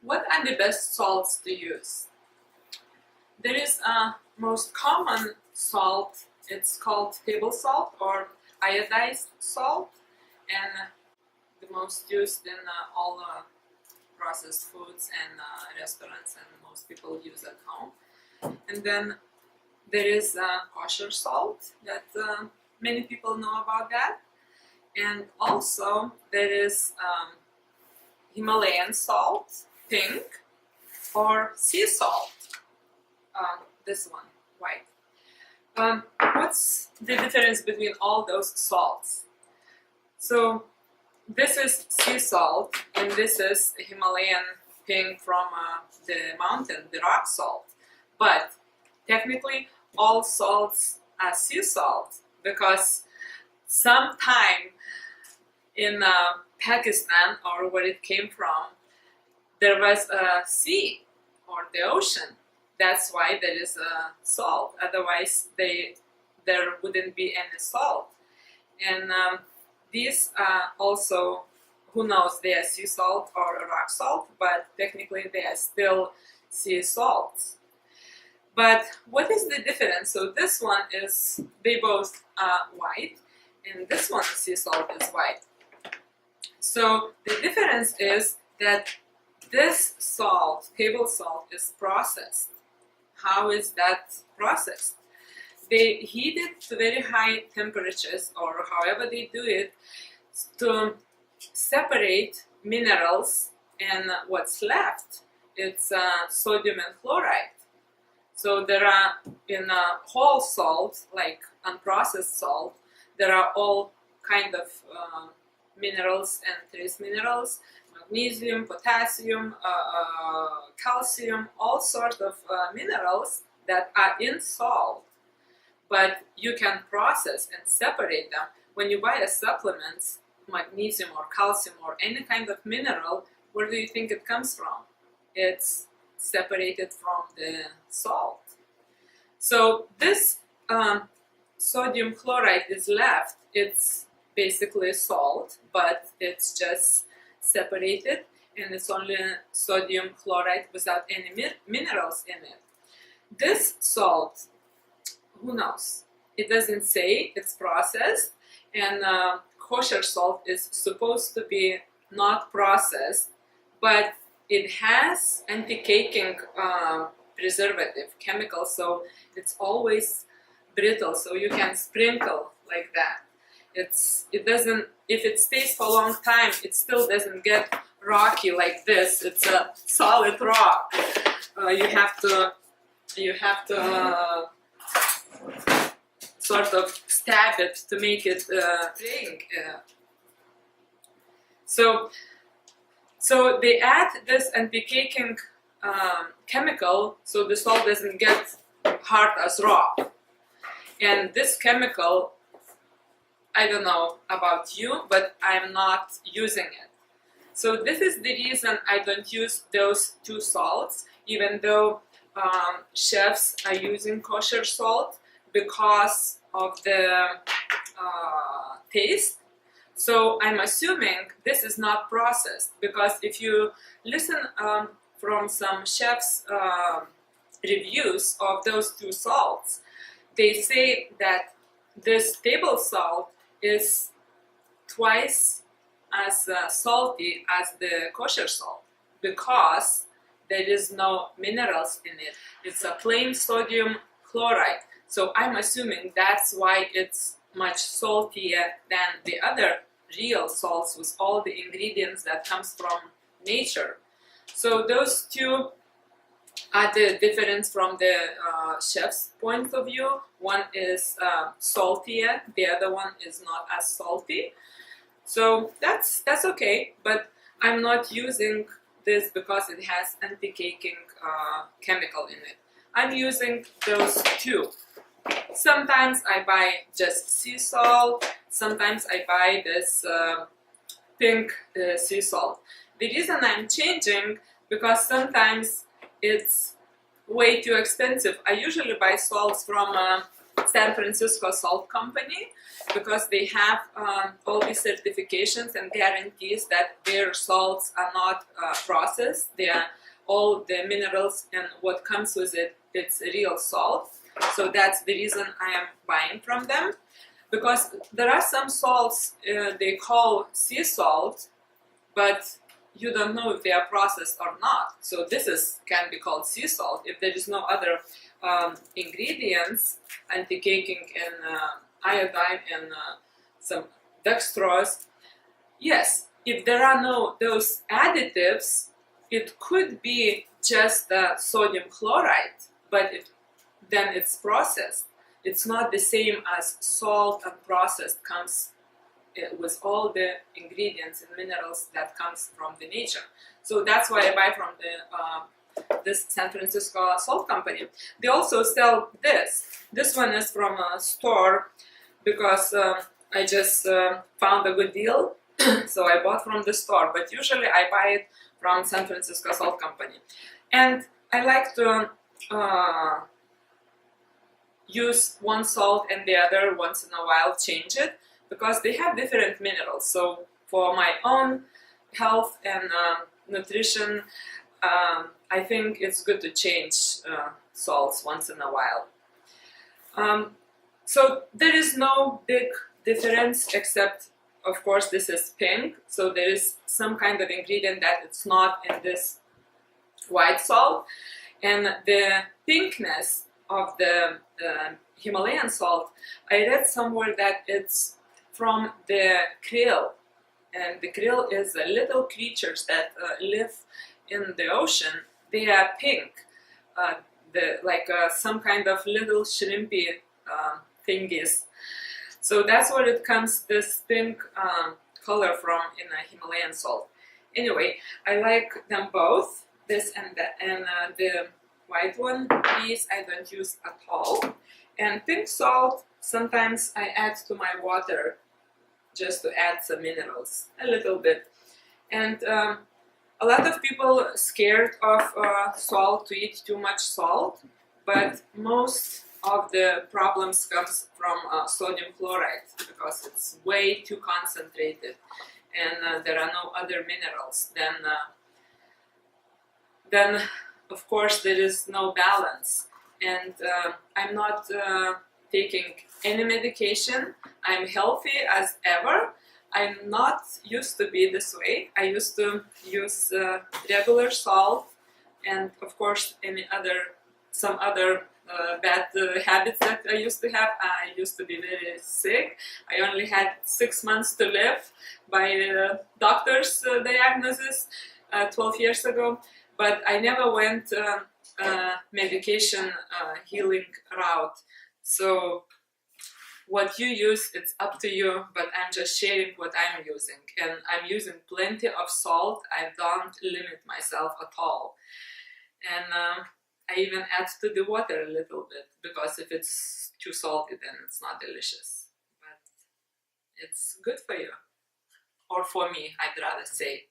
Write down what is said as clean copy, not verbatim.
What are the best salts to use? There is a most common salt, it's called table salt or iodized salt, and the most used in all processed foods and restaurants, and most people use at home. And then there is kosher salt that many people know about that. And also there is Himalayan salt, pink, or sea salt, this one, white. What's the difference between all those salts? So this is sea salt, and this is Himalayan pink from the mountain, the rock salt. But technically all salts are sea salt, because sometime in Pakistan, or where it came from, there was a sea or the ocean. That's why there is a salt. Otherwise, there wouldn't be any salt. And these also, who knows, they are sea salt or rock salt, but technically they are still sea salts. But what is the difference? So this one is, they both are white, and this one, sea salt, is white. So the difference is that this salt, table salt, is processed. How is that processed? They heat it to very high temperatures, or however they do it, to separate minerals, and what's left, it's sodium and chloride. So there are, in whole salt, like unprocessed salt, there are all kind of minerals and trace minerals, magnesium, potassium, calcium, all sorts of minerals that are in salt, but you can process and separate them. When you buy a supplement, magnesium or calcium or any kind of mineral, where do you think it comes from? It's separated from the salt. So this sodium chloride is left. It's basically salt, but it's just separated, and it's only sodium chloride without any minerals in it. This salt, who knows? It doesn't say it's processed, and kosher salt is supposed to be not processed, but it has anti-caking preservative chemical, so it's always brittle, so you can sprinkle like that. It doesn't, if it stays for a long time, it still doesn't get rocky like this. It's a solid rock. You have to sort of stab it to make it drink. So they add this anti-caking chemical, so the salt doesn't get hard as rock. And this chemical, I don't know about you, but I'm not using it. So this is the reason I don't use those two salts, even though chefs are using kosher salt, because of the taste. So I'm assuming this is not processed, because if you listen from some chefs' reviews of those two salts, they say that this table salt is twice as salty as the kosher salt, because there is no minerals in it. It's a plain sodium chloride. So I'm assuming that's why it's much saltier than the other real salts with all the ingredients that comes from nature. So those two are the difference from the chef's point of view. One is saltier, the other one is not as salty. So that's okay, but I'm not using this because it has anti-caking chemical in it. I'm using those two. Sometimes I buy just sea salt, sometimes I buy this pink sea salt. The reason I'm changing, because sometimes it's way too expensive. I usually buy salts from San Francisco Salt Company, because they have all these certifications and guarantees that their salts are not processed. They are all the minerals and what comes with it, it's real salt. So that's the reason I am buying from them. Because there are some salts they call sea salt, but you don't know if they are processed or not. So this can be called sea salt if there is no other ingredients, anti-caking and iodine and some dextrose. Yes, if there are no those additives, it could be just sodium chloride, but then it's processed. It's not the same as salt unprocessed comes with all the ingredients and minerals that comes from the nature. So that's why I buy from this San Francisco Salt Company. They also sell this. This one is from a store because I just found a good deal, so I bought from the store. But usually I buy it from San Francisco Salt Company, and I like to use one salt and the other once in a while, change it, because they have different minerals. So for my own health and nutrition, I think it's good to change salts once in a while. So there is no big difference, except of course this is pink, so there is some kind of ingredient that it's not in this white salt, and the pinkness of the Himalayan salt, I read somewhere that it's from the krill, and the krill is little creatures that live in the ocean. They are pink, like some kind of little shrimpy thingies. So that's where it comes, this pink color from in a Himalayan salt. Anyway, I like them both, this and the white one, these I don't use at all. And pink salt, sometimes I add to my water just to add some minerals, a little bit. And a lot of people scared of salt, to eat too much salt, but most of the problems comes from sodium chloride, because it's way too concentrated, and there are no other minerals. Then of course there is no balance, and I'm not taking any medication. I'm healthy as ever. I'm not used to be this way. I used to use regular salt, and of course some other bad habits that I used to have. I used to be very sick. I only had 6 months to live by doctor's diagnosis 12 years ago, but I never went medication healing route. So what you use, it's up to you, but I'm just sharing what I'm using, and I'm using plenty of salt. I don't limit myself at all, and I even add to the water a little bit, because if it's too salty, then it's not delicious. But it's good for you, or for me, I'd rather say.